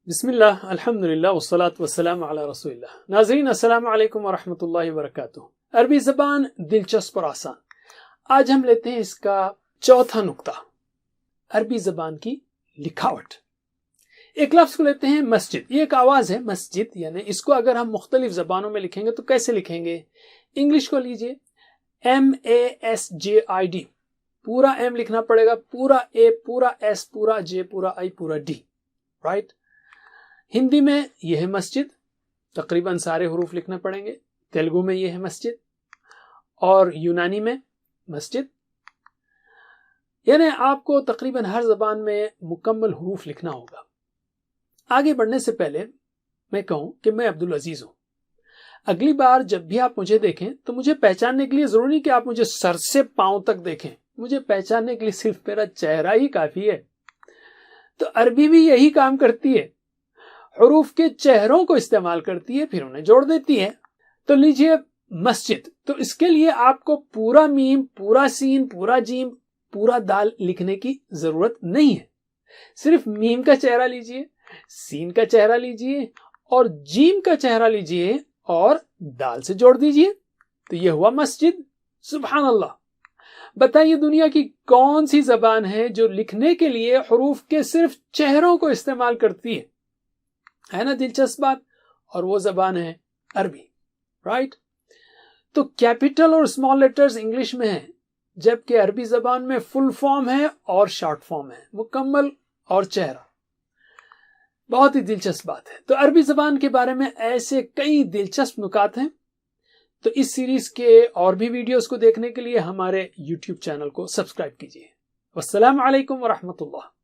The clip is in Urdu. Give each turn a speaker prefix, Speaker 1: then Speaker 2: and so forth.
Speaker 1: بسم اللہ الحمدللہ والصلاة والسلام علی رسول اللہ. ناظرین السلام علیکم ورحمۃ اللہ وبرکاتہ. عربی زبان دلچسپ اور آسان. آج ہم لیتے ہیں اس کا چوتھا نقطہ، عربی زبان کی لکھاوٹ. ایک لفظ کو لیتے ہیں مسجد. یہ ایک آواز ہے مسجد، یعنی اس کو اگر ہم مختلف زبانوں میں لکھیں گے تو کیسے لکھیں گے؟ انگلش کو لیجئے MASJID، پورا ایم لکھنا پڑے گا، پورا اے، پورا ایس، پورا جے، پورا آئی، پورا ڈی، رائٹ. ہندی میں یہ ہے مسجد، تقریباً سارے حروف لکھنا پڑیں گے. تیلگو میں یہ ہے مسجد، اور یونانی میں مسجد. یعنی آپ کو تقریباً ہر زبان میں مکمل حروف لکھنا ہوگا. آگے بڑھنے سے پہلے میں کہوں کہ میں عبدالعزیز ہوں. اگلی بار جب بھی آپ مجھے دیکھیں تو مجھے پہچاننے کے لیے ضروری نہیں کہ آپ مجھے سر سے پاؤں تک دیکھیں. مجھے پہچاننے کے لیے صرف میرا چہرہ ہی کافی ہے. تو عربی بھی یہی کام کرتی ہے، حروف کے چہروں کو استعمال کرتی ہے، پھر انہیں جوڑ دیتی ہے. تو لیجئے مسجد، تو اس کے لیے آپ کو پورا میم، پورا سین، پورا جیم، پورا دال لکھنے کی ضرورت نہیں ہے. صرف میم کا چہرہ لیجئے، سین کا چہرہ لیجئے اور جیم کا چہرہ لیجئے اور دال سے جوڑ دیجئے، تو یہ ہوا مسجد. سبحان اللہ. بتائیے دنیا کی کون سی زبان ہے جو لکھنے کے لیے حروف کے صرف چہروں کو استعمال کرتی ہے نا دلچسپ بات؟ اور وہ زبان ہے عربی، رائٹ. تو کیپٹل اور اسمال لیٹرز انگلش میں ہیں، جبکہ عربی زبان میں فل فارم ہے اور شارٹ فارم ہے، مکمل اور چہرہ. بہت ہی دلچسپ بات ہے. تو عربی زبان کے بارے میں ایسے کئی دلچسپ نکات ہیں. تو اس سیریز کے اور بھی ویڈیوز کو دیکھنے کے لیے ہمارے YouTube چینل کو سبسکرائب کیجیے. والسلام علیکم ورحمۃ اللہ.